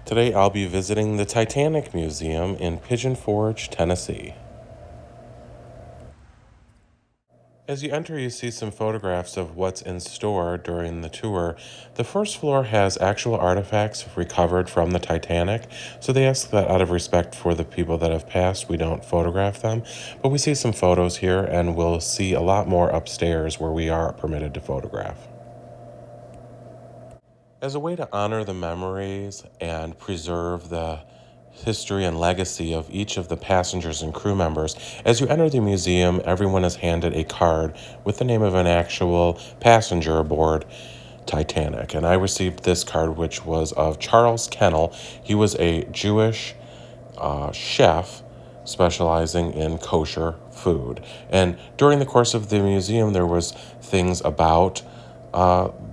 Today I'll be visiting the Titanic Museum in Pigeon Forge, Tennessee. As you enter, you see some photographs of what's in store during the tour. The first floor has actual artifacts recovered from the Titanic, so they ask that out of respect for the people that have passed, we don't photograph them. But we see some photos here, and we'll see a lot more upstairs where we are permitted to photograph. As a way to honor the memories and preserve the history and legacy of each of the passengers and crew members, as you enter the museum, everyone is handed a card with the name of an actual passenger aboard Titanic. And I received this card, which was of Charles Kennel. He was a Jewish chef specializing in kosher food. And during the course of the museum, there was things about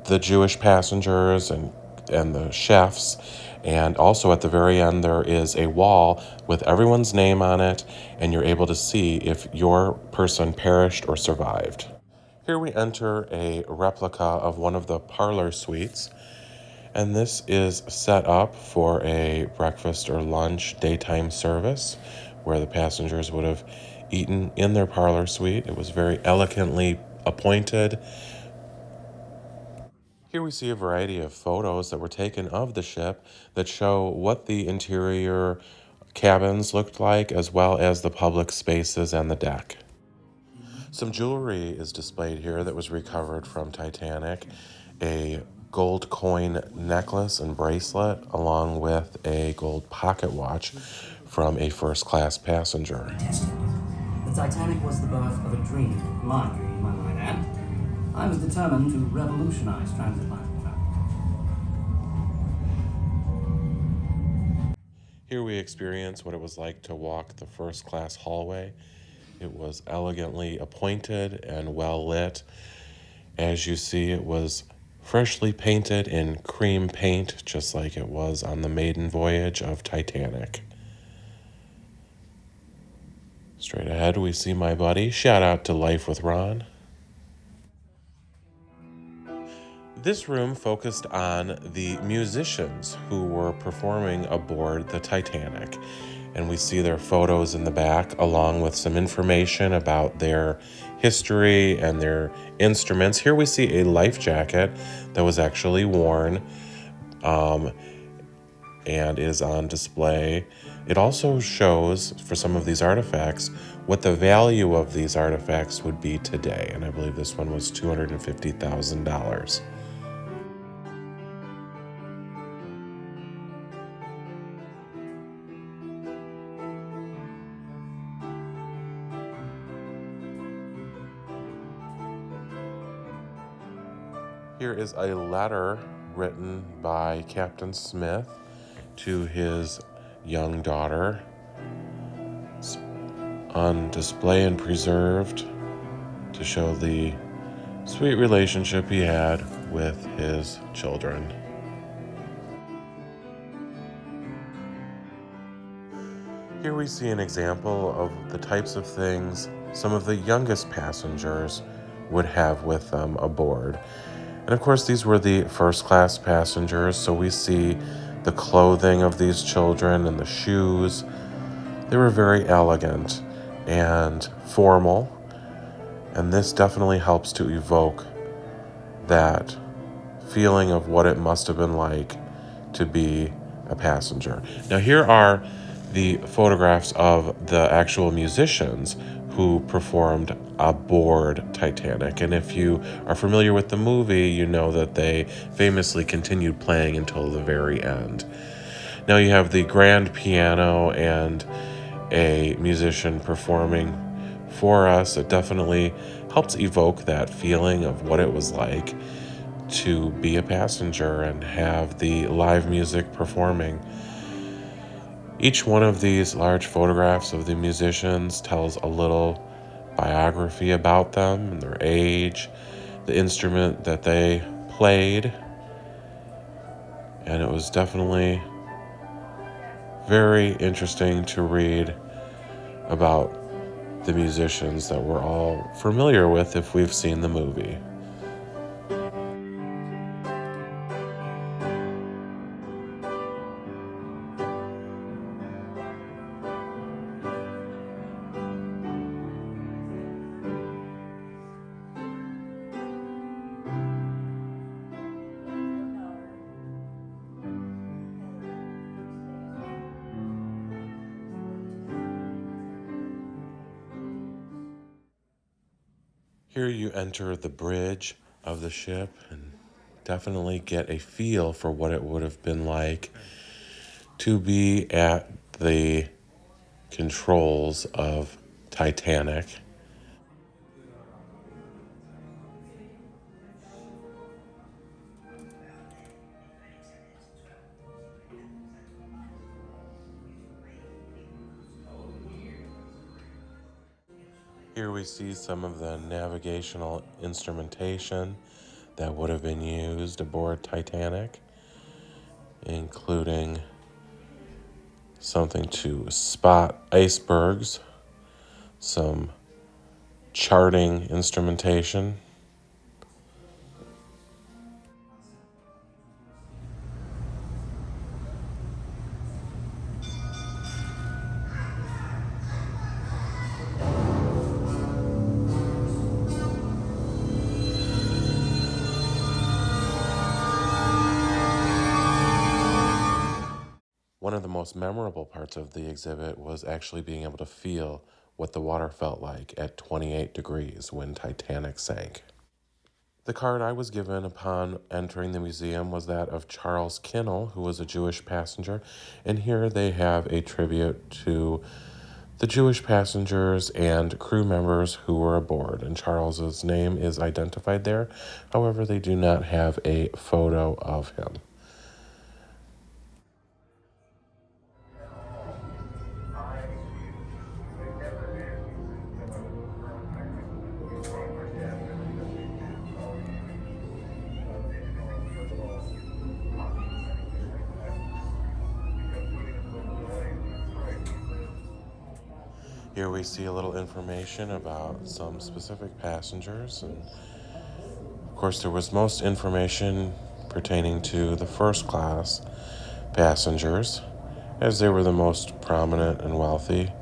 the Jewish passengers and the chefs. And also at the very end, there is a wall with everyone's name on it, and you're able to see if your person perished or survived. Here we enter a replica of one of the parlor suites, and this is set up for a breakfast or lunch daytime service where the passengers would have eaten in their parlor suite. It was very elegantly appointed. Here we see a variety of photos that were taken of the ship that show what the interior cabins looked like, as well as the public spaces and the deck. Some jewelry is displayed here that was recovered from Titanic. A gold coin necklace and bracelet, along with a gold pocket watch from a first-class passenger. The Titanic was the birth of a dream, my dream, I might add. I was determined to revolutionize transatlantic travel. Here we experience what it was like to walk the first-class hallway. It was elegantly appointed and well lit. As you see, it was freshly painted in cream paint, just like it was on the maiden voyage of Titanic. Straight ahead, we see my buddy. Shout out to Life with Ron. This room focused on the musicians who were performing aboard the Titanic. And we see their photos in the back, along with some information about their history and their instruments. Here we see a life jacket that was actually worn and is on display. It also shows, for some of these artifacts, what the value of these artifacts would be today. And I believe this one was $250,000. Here is a letter written by Captain Smith to his young daughter, on display and preserved to show the sweet relationship he had with his children. Here we see an example of the types of things some of the youngest passengers would have with them aboard. And of course, these were the first-class passengers, so we see the clothing of these children and the shoes. They were very elegant and formal, and this definitely helps to evoke that feeling of what it must have been like to be a passenger. Now, here are the photographs of the actual musicians who performed aboard Titanic. And if you are familiar with the movie, you know that they famously continued playing until the very end. Now you have the grand piano and a musician performing for us. It definitely helps evoke that feeling of what it was like to be a passenger and have the live music performing. Each one of these large photographs of the musicians tells a little biography about them and their age, the instrument that they played, and it was definitely very interesting to read about the musicians that we're all familiar with if we've seen the movie. Here you enter the bridge of the ship and definitely get a feel for what it would have been like to be at the controls of Titanic. Here we see some of the navigational instrumentation that would have been used aboard Titanic, including something to spot icebergs, some charting instrumentation. One of the most memorable parts of the exhibit was actually being able to feel what the water felt like at 28 degrees when Titanic sank. The card I was given upon entering the museum was that of Charles Kinnell, who was a Jewish passenger, and here they have a tribute to the Jewish passengers and crew members who were aboard, and Charles's name is identified there. However, they do not have a photo of him. Here we see a little information about some specific passengers, and of course there was most information pertaining to the first class passengers, as they were the most prominent and wealthy.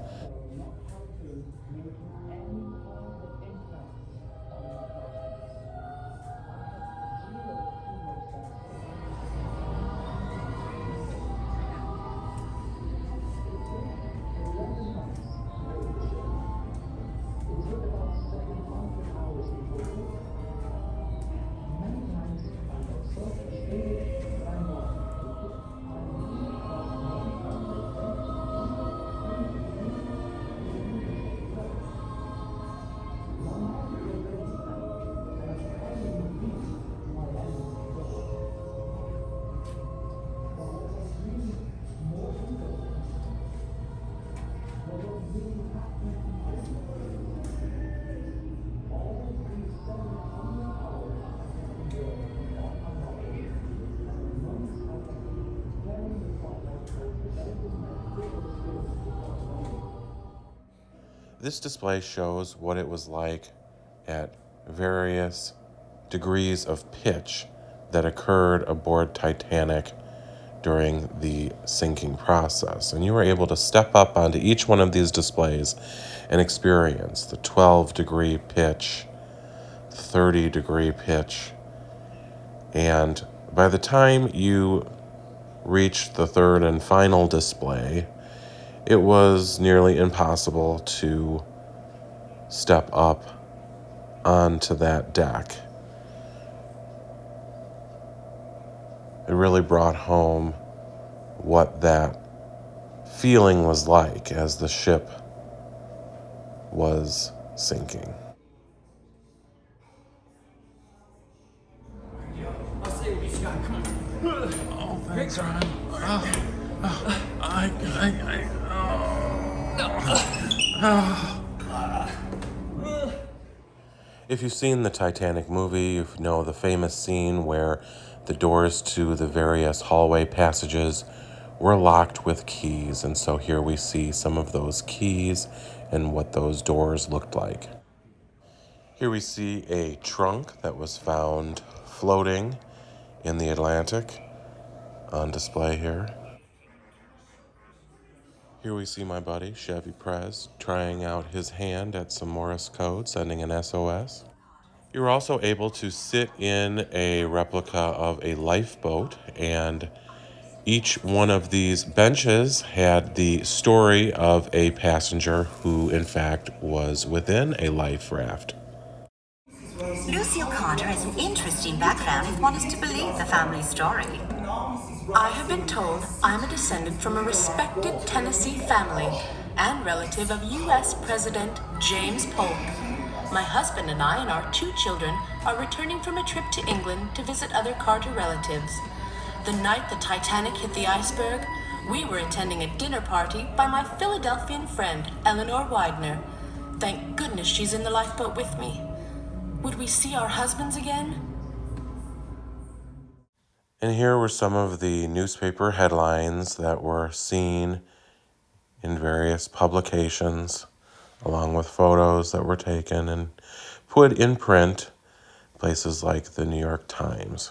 This display shows what it was like at various degrees of pitch that occurred aboard Titanic during the sinking process. And you were able to step up onto each one of these displays and experience the 12-degree pitch, 30-degree pitch, and by the time you reached the third and final display, it was nearly impossible to step up onto that deck. It really brought home what that feeling was like as the ship was sinking. I'll stay with you, Scott. Come on. Oh, thanks, Ron. If you've seen the Titanic movie, you know the famous scene where the doors to the various hallway passages were locked with keys, and so here we see some of those keys and what those doors looked like. Here we see a trunk that was found floating in the Atlantic on display here. Here we see my buddy, Chevy Prez, trying out his hand at some Morse code, sending an SOS. You were also able to sit in a replica of a lifeboat, and each one of these benches had the story of a passenger who, in fact, was within a life raft. Lucille Carter has an interesting background if one is to believe the family story. I have been told I'm a descendant from a respected Tennessee family and relative of U.S. President James Polk. My husband and I and our 2 children are returning from a trip to England to visit other Carter relatives. The night the Titanic hit the iceberg, we were attending a dinner party by my Philadelphian friend, Eleanor Widener. Thank goodness she's in the lifeboat with me. Would we see our husbands again? And here were some of the newspaper headlines that were seen in various publications, along with photos that were taken and put in print, places like the New York Times.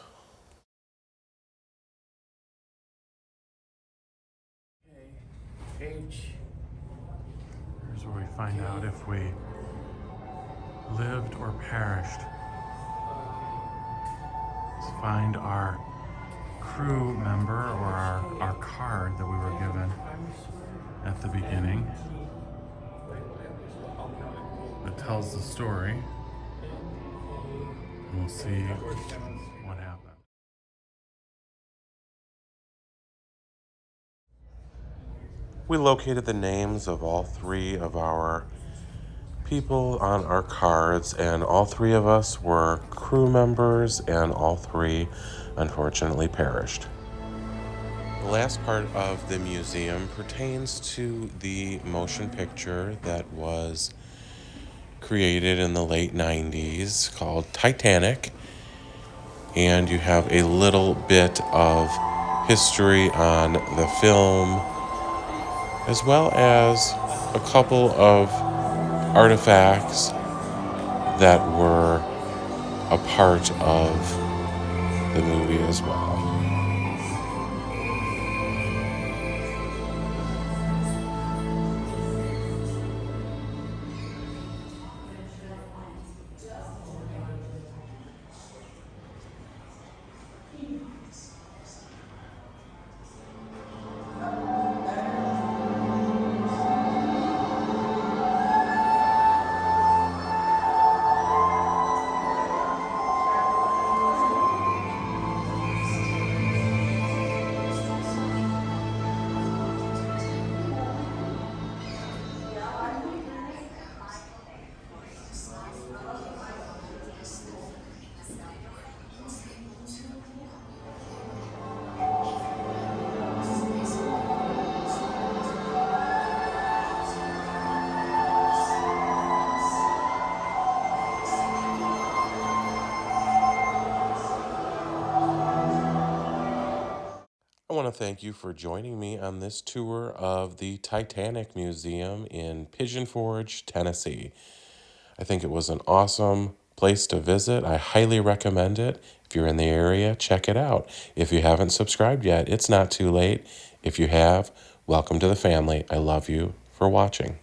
Here's where we find out if we lived or perished. Let's find our crew member or our card that we were given at the beginning that tells the story. And we'll see what happened. We located the names of all 3 of our people on our cards, and all 3 of us were crew members, and all 3 unfortunately perished. The last part of the museum pertains to the motion picture that was created in the late 90s called Titanic, and you have a little bit of history on the film, as well as a couple of artifacts that were a part of the movie as well. I want to thank you for joining me on this tour of the Titanic Museum in Pigeon Forge, Tennessee. I think it was an awesome place to visit. I highly recommend it. If you're in the area, check it out. If you haven't subscribed yet, it's not too late. If you have, welcome to the family. I love you for watching.